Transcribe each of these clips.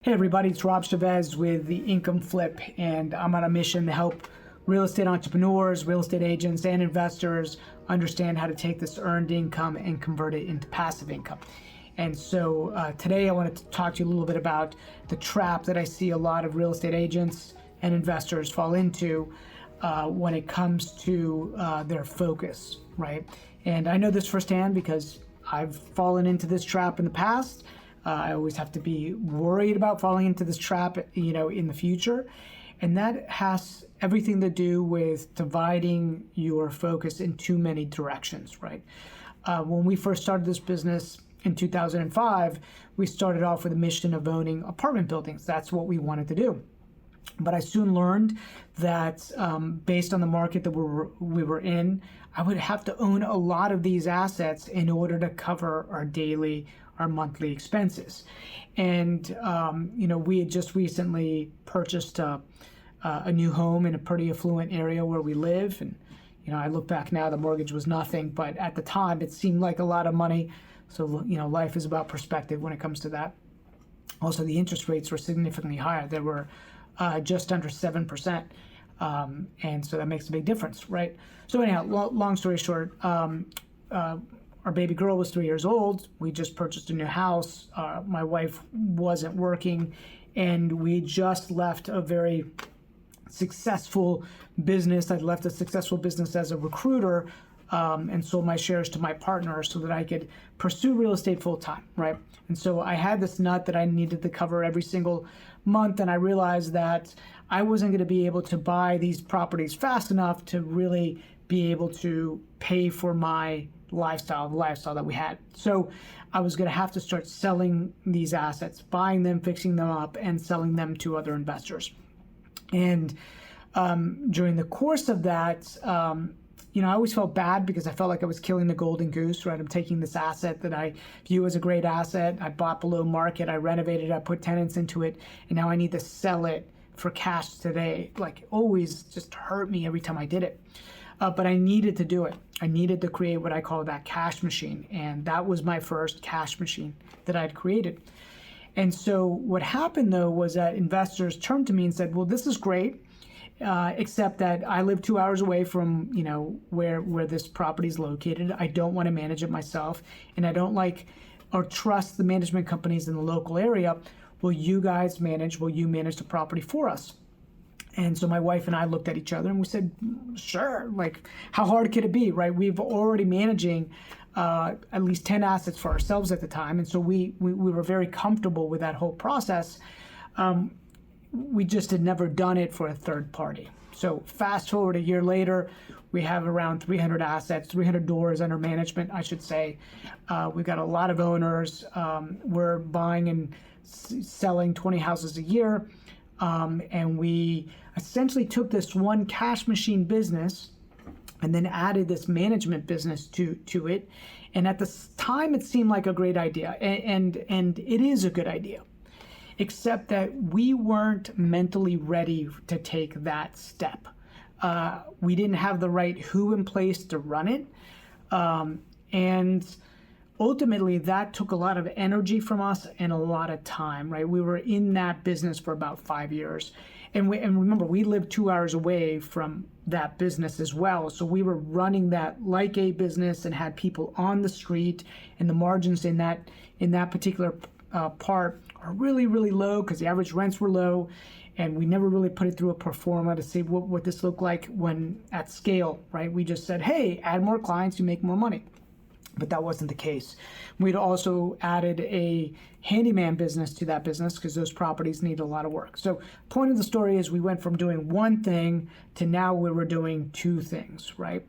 Hey everybody, it's Rob Chavez with the Income Flip, and I'm on a mission to help real estate entrepreneurs, real estate agents, and investors understand how to take this earned income and convert it into passive income. And so today I wanted to talk to you a little bit about the trap that I see a lot of real estate agents and investors fall into when it comes to their focus, right? And I know this firsthand because I've fallen into this trap in the past. I always have to be worried about falling into this trap, in the future. And that has everything to do with dividing your focus in too many directions, right? When we first started this business in 2005, we started off with a mission of owning apartment buildings. That's what we wanted to do. But I soon learned that based on the market that we were in, I would have to own a lot of these assets in order to cover our monthly expenses. And, we had just recently purchased a new home in a pretty affluent area where we live. And, I look back now, the mortgage was nothing, but at the time it seemed like a lot of money. So, life is about perspective when it comes to that. Also, the interest rates were significantly higher. They were just under 7%. And so that makes a big difference, right? So anyhow, long story short, our baby girl was 3 years old. We just purchased a new house. My wife wasn't working, and we just left a very successful business. I'd left a successful business as a recruiter and sold my shares to my partner so that I could pursue real estate full time, right? And so I had this nut that I needed to cover every single month, and I realized that I wasn't going to be able to buy these properties fast enough to really be able to pay for my the lifestyle that we had. So I was going to have to start selling these assets, buying them, fixing them up, and selling them to other investors. And during the course of that, I always felt bad because I felt like I was killing the golden goose, right? I'm taking this asset that I view as a great asset. I bought below market, I renovated, I put tenants into it, and now I need to sell it for cash today. Like, always just hurt me every time I did it. But I needed to do it. I needed to create what I call that cash machine. And that was my first cash machine that I'd created. And so what happened, though, was that investors turned to me and said, well, this is great, except that I live 2 hours away from, where this property is located. I don't want to manage it myself. And I don't like or trust the management companies in the local area. Will you manage the property for us? And so my wife and I looked at each other and we said, sure, like, how hard could it be, right? We've already managing at least 10 assets for ourselves at the time. And so we were very comfortable with that whole process. We just had never done it for a third party. So fast forward a year later, we have around 300 assets, 300 doors under management, I should say. We've got a lot of owners. We're buying and selling 20 houses a year. And we essentially took this one cash machine business and then added this management business to it. And at the time, it seemed like a great idea. And it is a good idea, except that we weren't mentally ready to take that step. We didn't have the right who in place to run it. And ultimately, that took a lot of energy from us and a lot of time, right? We were in that business for about 5 years. And remember, we lived 2 hours away from that business as well. So we were running that like a business and had people on the street, and the margins in that particular part are really, really low because the average rents were low. And we never really put it through a pro forma to see what this looked like when at scale, right? We just said, hey, add more clients, you make more money. But that wasn't the case. We'd also added a handyman business to that business because those properties need a lot of work. So point of the story is we went from doing one thing to now we were doing two things, right?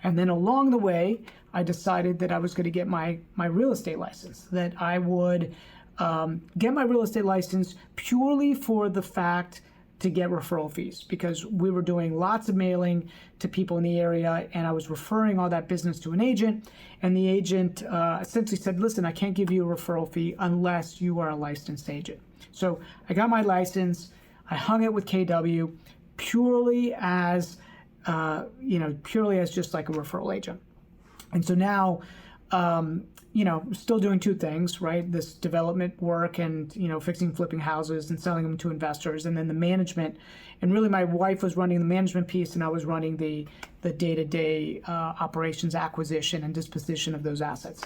And then along the way, I decided that I was going to get my real estate license, that I would get my real estate license purely for the fact to get referral fees, because we were doing lots of mailing to people in the area, and I was referring all that business to an agent, and the agent essentially said, listen, I can't give you a referral fee unless you are a licensed agent. So I got my license, I hung it with KW purely as just like a referral agent. And so now still doing two things, right? This development work and, fixing, flipping houses and selling them to investors, and then the management. And really my wife was running the management piece and I was running the day-to-day operations, acquisition and disposition of those assets.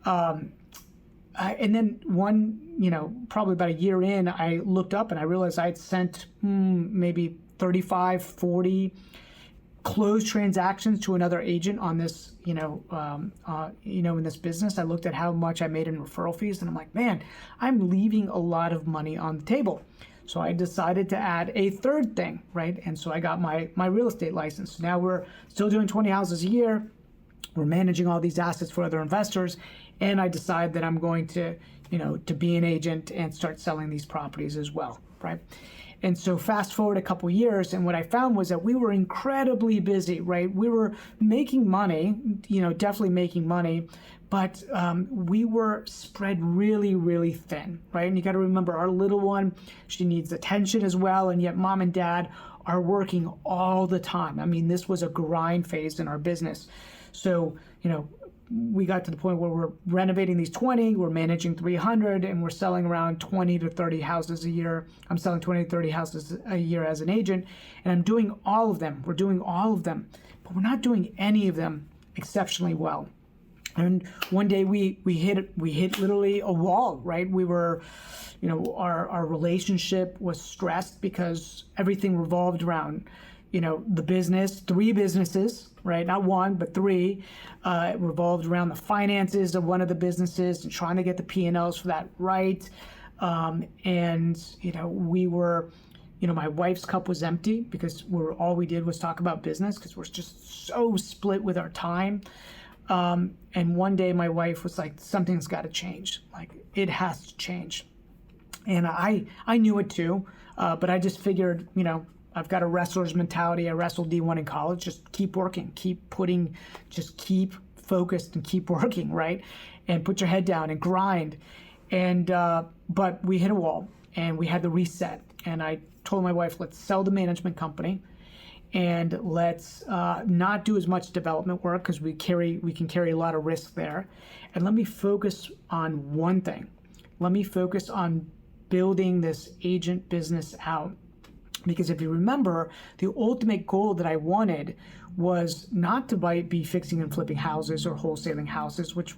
And then probably about a year in, I looked up and I realized I'd sent maybe 35, 40 closed transactions to another agent on this, in this business. I looked at how much I made in referral fees and I'm like, man, I'm leaving a lot of money on the table. So I decided to add a third thing, right? And so I got my real estate license. Now we're still doing 20 houses a year. We're managing all these assets for other investors. And I decided that I'm going to, to be an agent and start selling these properties as well, right? And so fast forward a couple years, and what I found was that we were incredibly busy, right? We were making money, definitely making money, but we were spread really, really thin, right? And you got to remember, our little one, she needs attention as well, and yet mom and dad are working all the time. I mean, this was a grind phase in our business. So, we got to the point where we're renovating these 20, we're managing 300, and we're selling around 20 to 30 houses a year. I'm selling 20 to 30 houses a year as an agent, and I'm doing all of them. We're doing all of them, but we're not doing any of them exceptionally well. And one day we hit literally a wall, right? We were, our relationship was stressed because everything revolved around, the business, 3 businesses, right? Not one, but 3. It revolved around the finances of one of the businesses and trying to get the P&Ls for that right. We were, my wife's cup was empty because all we did was talk about business because we're just so split with our time. And one day my wife was like, something's got to change. Like, it has to change. And I knew it too, but I just figured, I've got a wrestler's mentality. I wrestled D1 in college. Just keep working, just keep focused and keep working, right? And put your head down and grind. And, but we hit a wall and we had to reset. And I told my wife, let's sell the management company and let's not do as much development work because we can carry a lot of risk there. And let me focus on one thing. Let me focus on building this agent business out. Because if you remember, the ultimate goal that I wanted was not to be fixing and flipping houses or wholesaling houses, which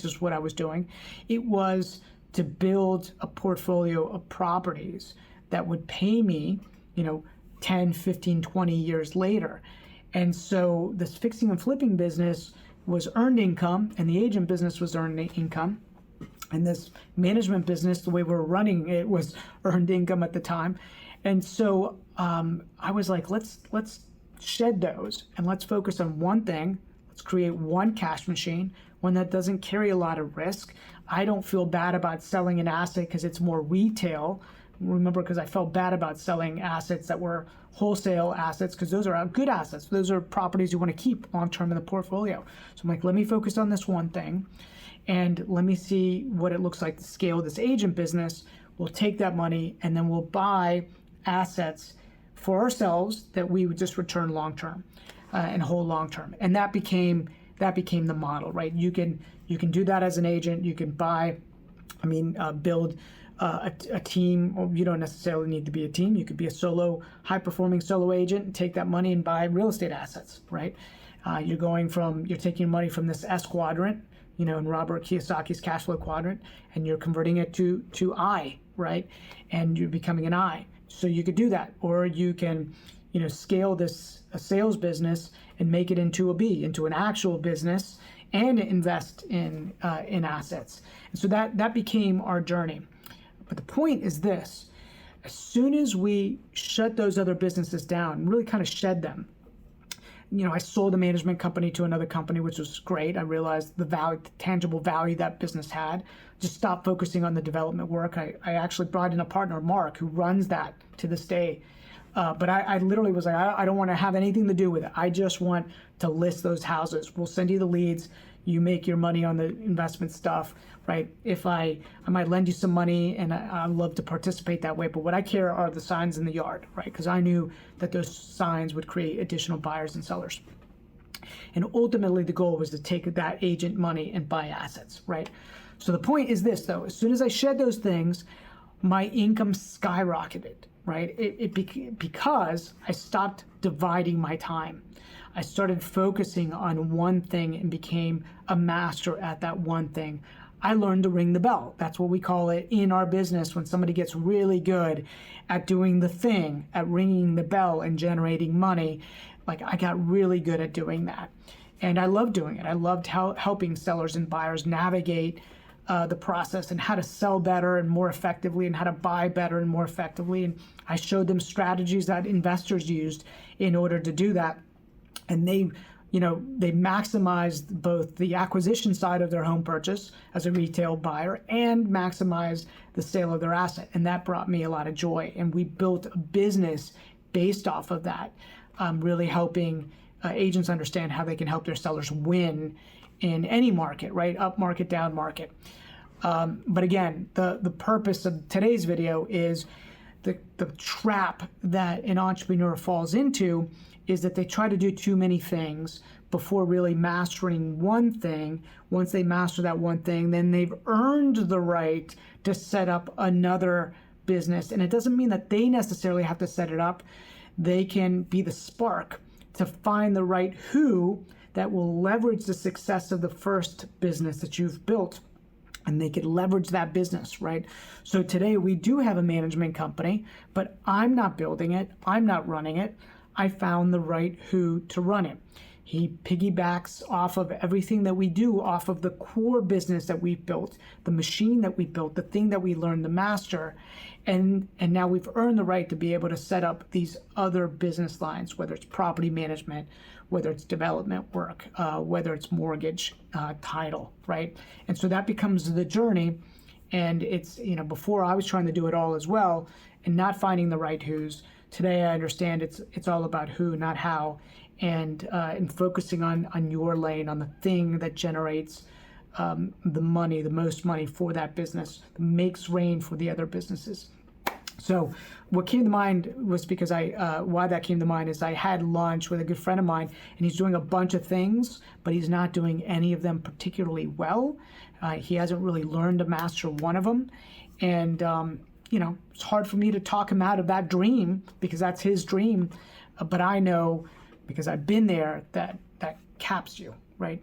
is what I was doing. It was to build a portfolio of properties that would pay me, 10, 15, 20 years later. And so this fixing and flipping business was earned income, and the agent business was earned income. And this management business, the way we were running it, was earned income at the time. And so I was like, let's shed those and let's focus on one thing. Let's create one cash machine, one that doesn't carry a lot of risk. I don't feel bad about selling an asset because it's more retail. Remember, because I felt bad about selling assets that were wholesale assets because those are good assets. Those are properties you want to keep long-term in the portfolio. So I'm like, let me focus on this one thing and let me see what it looks like to scale this agent business. We'll take that money and then we'll buy assets for ourselves that we would just return long-term and hold long-term. And that became the model, right? You can do that as an agent. You can build a team. Or you don't necessarily need to be a team. You could be a high-performing solo agent and take that money and buy real estate assets, right? You're taking money from this S quadrant, in Robert Kiyosaki's cash flow quadrant, and you're converting it to I, right? And you're becoming an I. So you could do that, or you can, scale a sales business and make it into a B, into an actual business, and invest in assets. And so that became our journey. But the point is this: as soon as we shut those other businesses down, really kind of shed them. I sold the management company to another company, which was great. I realized the tangible value that business had. Just stopped focusing on the development work. I actually brought in a partner, Mark, who runs that to this day. But I literally was like, I don't want to have anything to do with it. I just want to list those houses. We'll send you the leads. You make your money on the investment stuff, right? If I might lend you some money, and I love to participate that way. But what I care are the signs in the yard, right? Because I knew that those signs would create additional buyers and sellers. And ultimately the goal was to take that agent money and buy assets, right? So the point is this though, as soon as I shed those things, my income skyrocketed, right? Because I stopped dividing my time. I started focusing on one thing and became a master at that one thing. I learned to ring the bell. That's what we call it in our business when somebody gets really good at doing the thing, at ringing the bell and generating money. Like I got really good at doing that. And I loved doing it. I loved helping sellers and buyers navigate the process and how to sell better and more effectively and how to buy better and more effectively. And I showed them strategies that investors used in order to do that. And they maximized both the acquisition side of their home purchase as a retail buyer and maximized the sale of their asset. And that brought me a lot of joy. And we built a business based off of that, really helping agents understand how they can help their sellers win in any market, right? Up market, down market. But again, the purpose of today's video is the trap that an entrepreneur falls into is that they try to do too many things before really mastering one thing. Once they master that one thing, then they've earned the right to set up another business. And it doesn't mean that they necessarily have to set it up. They can be the spark to find the right who that will leverage the success of the first business that you've built. And they could leverage that business, right? So today we do have a management company, but I'm not building it. I'm not running it. I found the right who to run it. He piggybacks off of everything that we do, off of the core business that we've built, the machine that we built, the thing that we learned to master. And now we've earned the right to be able to set up these other business lines, whether it's property management, whether it's development work, whether it's mortgage, title, right? And so that becomes the journey. And it's, before I was trying to do it all as well and not finding the right who's. Today I understand it's all about who, not how, and focusing on your lane, on the thing that generates the money, the most money for that business, makes rain for the other businesses. So what came to mind was because why that came to mind is I had lunch with a good friend of mine, and he's doing a bunch of things, but he's not doing any of them particularly well. He hasn't really learned to master one of them, and it's hard for me to talk him out of that dream because that's his dream. But I know, because I've been there, that caps you, right?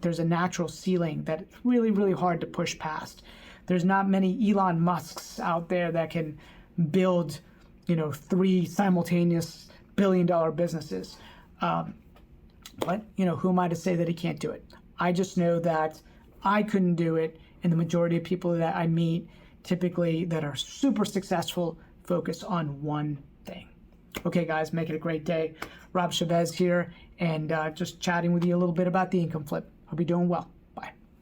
There's a natural ceiling that it's really, really hard to push past. There's not many Elon Musks out there that can build, 3 simultaneous billion-dollar businesses. But, who am I to say that he can't do it? I just know that I couldn't do it, and the majority of people that I meet typically that are super successful focus on one thing. Okay, guys, make it a great day. Rob Chavez here, and just chatting with you a little bit about the income flip. Hope you're doing well.